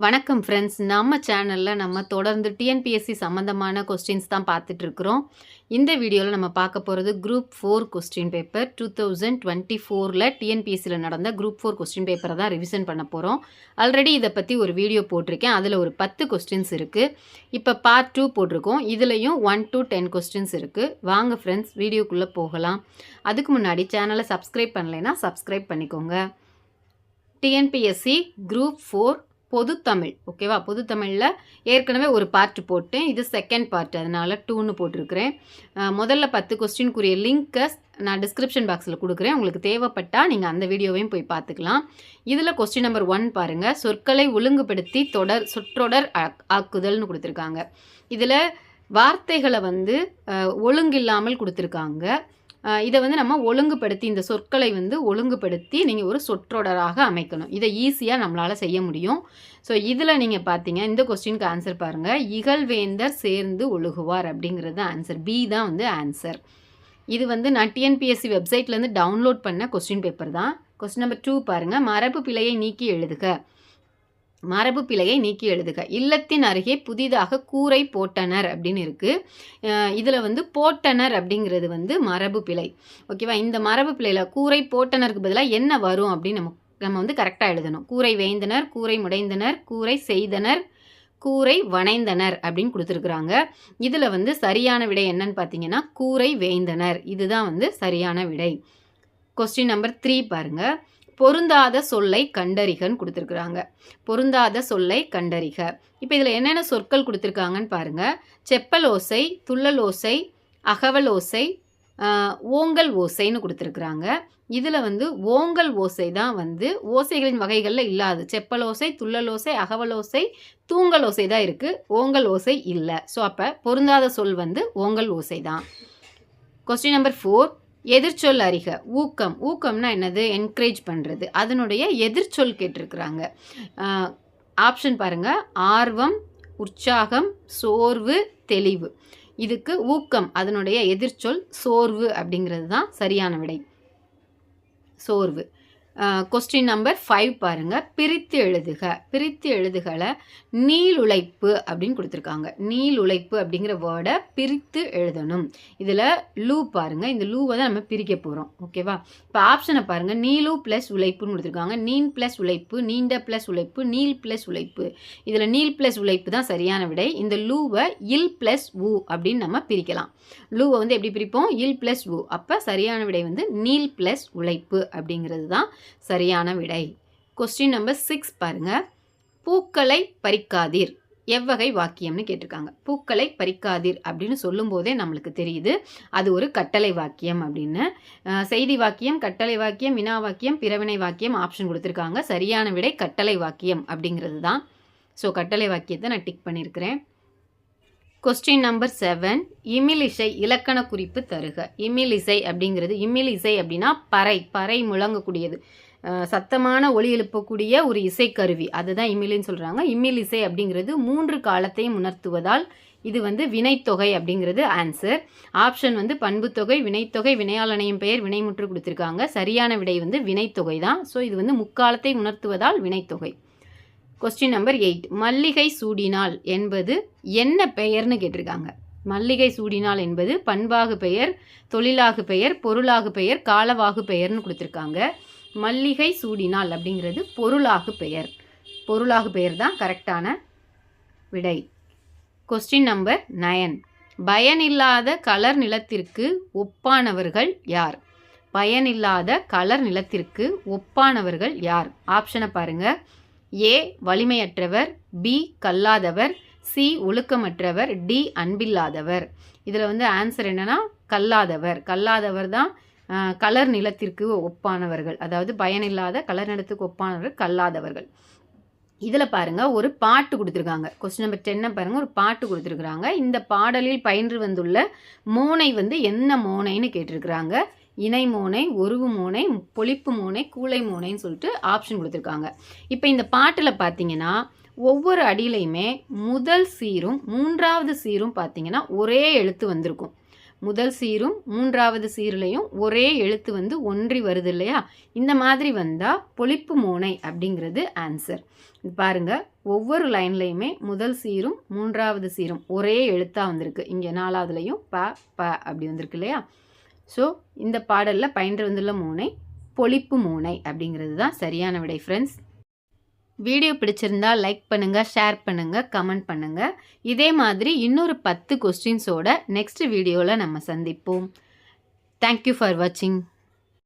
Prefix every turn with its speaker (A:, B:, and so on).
A: வணக்கம் ஃப்ரெண்ட்ஸ். நம்ம சேனலில் நம்ம தொடர்ந்து டிஎன்பிஎஸ்சி சம்மந்தமான கொஸ்டின்ஸ் தான் பார்த்துட்ருக்குறோம். இந்த வீடியோவில் நம்ம பார்க்க போகிறது குரூப் 4 கொஸ்டின் பேப்பர் 2024 டிஎன்பிஎஸ்சியில் நடந்த குரூப் 4 கொஸ்டின் பேப்பரை தான் ரிவிஷன் பண்ண போகிறோம். ஆல்ரெடி இதை பற்றி ஒரு வீடியோ போட்டிருக்கேன். அதில் ஒரு 10 கொஸ்டின்ஸ் இருக்குது. இப்போ பார்ட் 2 போட்டிருக்கோம். இதுலேயும் 1 to 10 கொஸ்டின்ஸ் இருக்குது. வாங்க ஃப்ரெண்ட்ஸ், வீடியோக்குள்ளே போகலாம். அதுக்கு முன்னாடி சேனலை சப்ஸ்கிரைப் பண்ணலைன்னா சப்ஸ்கிரைப் பண்ணிக்கோங்க. டிஎன்பிஎஸ்சி குரூப் 4 பொதுத்தமிழ், ஓகேவா? பொதுத்தமிழில் ஏற்கனவே ஒரு பார்ட் போட்டேன். இது செகண்ட் பார்ட், அதனால் 2ன்னு போட்டிருக்கிறேன். முதல்ல 10 கொஸ்டின்குரிய லிங்க்கை நான் டிஸ்கிரிப்ஷன் பாக்ஸில் கொடுக்குறேன். உங்களுக்கு தேவைப்பட்டால் நீங்கள் அந்த வீடியோவையும் போய் பார்த்துக்கலாம். இதில் கொஸ்டின் நம்பர் 1 பாருங்கள். சொற்களை ஒழுங்குபடுத்தி சொற்றொடர் ஆக்குதல்னு கொடுத்துருக்காங்க. இதில் வார்த்தைகளை ஒழுங்கில்லாமல் கொடுத்துருக்காங்க. இதை நம்ம ஒழுங்குபடுத்தி, இந்த சொற்களை ஒழுங்குபடுத்தி நீங்கள் ஒரு சொற்றொடராக அமைக்கணும். இதை ஈஸியாக நம்மளால் செய்ய முடியும். ஸோ இதில் நீங்கள் பார்த்தீங்க, இந்த கொஸ்டினுக்கு ஆன்சர் பாருங்கள். இகழ்வேந்தர் சேர்ந்து ஒழுகுவார் அப்படிங்கிறது ஆன்சர். பி தான் ஆன்சர். இது நான் டிஎன்பிஎஸ்சி வெப்சைட்லேருந்து டவுன்லோட் பண்ண கொஸ்டின் பேப்பர் தான். கொஸ்டின் நம்பர் 2 பாருங்கள். மரபு பிழையை நீக்கி எழுதுக. மரபு பிழையை நீக்கி எழுதுக. இல்லத்தின் அருகே புதிதாக கூரை போட்டனர் அப்படின்னு இருக்குது. இதில் போட்டனர் அப்படிங்கிறது மரபு பிழை, ஓகேவா? இந்த மரபு பிழையில் கூரை போட்டனருக்கு பதிலாக என்ன வரும் அப்படின்னு நம்ம கரெக்டாக எழுதணும். கூரை வேய்ந்தனர், கூரை முடைந்தனர், கூரை செய்தனர், கூரை வணைந்தனர் அப்படின்னு கொடுத்துருக்குறாங்க. இதில் சரியான விடை என்னன்னு பார்த்தீங்கன்னா கூரை வேய்ந்தனர். இதுதான் சரியான விடை. கொஸ்டின் நம்பர் 3 பாருங்கள். பொருந்தாத சொல்லை கண்டறிகன்னு கொடுத்துருக்குறாங்க. பொருந்தாத சொல்லை கண்டறிக. இப்போ இதில் என்னென்ன சொற்கள் கொடுத்துருக்காங்கன்னு பாருங்கள். செப்பல் ஓசை, துள்ளல் ஓசை, அகவல் ஓசை, ஓங்கல் ஓசைன்னு கொடுத்துருக்குறாங்க. இதில் ஓங்கல் ஓசை தான் ஓசைகளின் வகைகளில் இல்லாது. செப்பல் ஓசை, துள்ளல் ஓசை, அகவல் ஓசை, தூங்கல் ஓசை தான் இருக்குது. ஓங்கல் ஓசை இல்லை. ஸோ அப்போ பொருந்தாத சொல் ஓங்கல் ஓசை தான். Question number 4. எதிர்ச்சொல் அறிக. ஊக்கம். ஊக்கம்னா என்னது? என்கரேஜ் பண்ணுறது. அதனுடைய எதிர்ச்சொல் கேட்டிருக்கிறாங்க. ஆப்ஷன் பாருங்கள். ஆர்வம், உற்சாகம், சோர்வு, தெளிவு. இதுக்கு ஊக்கம் அதனுடைய எதிர்ச்சொல் சோர்வு அப்படிங்கிறது தான் சரியான விடை. சோர்வு. கொஸ்டின் நம்பர் 5 பாருங்கள். பிரித்து எழுதுக. பிரித்து எழுதுகளை நீள் உழைப்பு அப்படின்னு கொடுத்துருக்காங்க. நீள் உழைப்பு அப்படிங்கிற வேர்டை பிரித்து எழுதணும். இதில் லூ பாருங்கள். இந்த லூவை தான் நம்ம பிரிக்க போகிறோம், ஓகேவா? இப்போ ஆப்ஷனை பாருங்கள். நீளு ப்ளஸ் உழைப்புன்னு கொடுத்துருக்காங்க. நீன் ப்ளஸ் உழைப்பு, நீண்ட ப்ளஸ் உழைப்பு, நீள் ப்ளஸ் உழைப்பு. இதில் நீள் ப்ளஸ் உழைப்பு தான் சரியான விடை. இந்த லூவை இல் ப்ளஸ் ஊ அப்படின்னு நம்ம பிரிக்கலாம். லூவை எப்படி பிரிப்போம்? இல் ப்ளஸ் ஊ. அப்போ சரியான விடை நீள் ப்ளஸ் உழைப்பு அப்படிங்கிறது தான் சரியான விடை. கொஸ்டின் நம்பர் 6 பாருங்க. பூக்களை பறிக்காதீர் எவ்வகை வாக்கியம்னு கேட்டிருக்காங்க. பூக்களை பறிக்காதீர் அப்படின்னு சொல்லும் போதே நம்மளுக்கு தெரியுது அது ஒரு கட்டளை வாக்கியம் அப்படின்னு. செய்தி வாக்கியம், கட்டளை வாக்கியம், வினா வாக்கியம், பிறவினை வாக்கியம் ஆப்ஷன் கொடுத்துருக்காங்க. சரியான விடை கட்டளை வாக்கியம் அப்படிங்கிறது தான். ஸோ கட்டளை வாக்கியத்தை நான் டிக் பண்ணியிருக்கிறேன். Question number 7. இமிலிசை இலக்கண குறிப்பு தருக. இமிலிசை அப்படிங்கிறது, இமிலிசை அப்படின்னா பறை, பறை முழங்கக்கூடியது, சத்தமான ஒலி எழுப்பக்கூடிய ஒரு இசைக்கருவி, அதுதான் இமிலின்னு சொல்கிறாங்க. இமிலிசை அப்படிங்கிறது 3 காலத்தையும் உணர்த்துவதால் இது வினைத்தொகை அப்படிங்கிறது ஆன்சர். ஆப்ஷன் பண்புத்தொகை, வினைத்தொகை, வினையாளனையும் பெயர், வினைமுற்று கொடுத்துருக்காங்க. சரியான விடை வினைத்தொகை தான். ஸோ இது முக்காலத்தை உணர்த்துவதால் வினைத்தொகை. Question number 8. மல்லிகை சூடினால் என்பது என்ன பெயர்னு கேட்டிருக்காங்க. மல்லிகை சூடினால் என்பது பண்பாகு பெயர், தொழிலாகு பெயர், பொருளாகு பெயர், காலவாகு பெயர்னு கொடுத்துருக்காங்க. மல்லிகை சூடினால் அப்படிங்கிறது பொருளாகு பெயர். பொருளாகு பெயர் தான் கரெக்டான விடை. Question number 9. பயனில்லாத கலர் நிலத்திற்கு ஒப்பானவர்கள் யார்? பயனில்லாத கலர் நிலத்திற்கு ஒப்பானவர்கள் யார்? ஆப்ஷனை பாருங்கள். ஏ வலிமையற்றவர், பி கல்லாதவர், சி ஒழுக்கமற்றவர், டி அன்பில்லாதவர். இதில் ஆன்சர் என்னன்னா கல்லாதவர். கல்லாதவர் தான் கலர் நிலத்திற்கு ஒப்பானவர்கள். அதாவது பயனில்லாத கலர் நிலத்துக்கு ஒப்பானவர்கள் கல்லாதவர்கள். இதில் பாருங்கள் ஒரு பாட்டு கொடுத்துருக்காங்க. கொஸ்டின் நம்பர் 10 பாருங்கள். ஒரு பாட்டு கொடுத்துருக்குறாங்க. இந்த பாடலில் பயின்று வந்துள்ள மோனை என்ன மோனைன்னு கேட்டிருக்கிறாங்க. இணை மோனை, ஒருவு மோனை, பொழிப்பு மோனை, கூளை மோனைன்னு சொல்லிட்டு ஆப்ஷன் கொடுத்துருக்காங்க. இப்போ இந்த பாட்டில் பார்த்தீங்கன்னா ஒவ்வொரு அடியிலையுமே முதல் சீரும் 3வது சீரும் பார்த்தீங்கன்னா ஒரே எழுத்து வந்திருக்கும். முதல் சீரும் 3வது சீர்லையும் ஒரே எழுத்து வந்து ஒன்றி வருது இல்லையா, இந்த மாதிரி வந்தால் பொழிப்பு மோனை அப்படிங்கிறது ஆன்சர். பாருங்க, ஒவ்வொரு லைன்லையுமே முதல் சீரும் 3வது சீரும் ஒரே எழுத்தாக வந்திருக்கு. இங்கே 4வதுலையும் ப ப அப்படி வந்திருக்கு இல்லையா. ஸோ இந்த பாடலில் பயின்று வந்துள்ள மோனை பொழிப்பு மோனை அப்படிங்கிறது தான் சரியான விடை ஃப்ரெண்ட்ஸ். வீடியோ பிடிச்சிருந்தா லைக் பண்ணுங்கள், ஷேர் பண்ணுங்கள், கமெண்ட் பண்ணுங்கள். இதே மாதிரி இன்னொரு 10 கொஸ்டின்ஸோட நெக்ஸ்ட் வீடியோவில் நம்ம சந்திப்போம். தேங்க்யூ ஃபார் வாட்சிங்.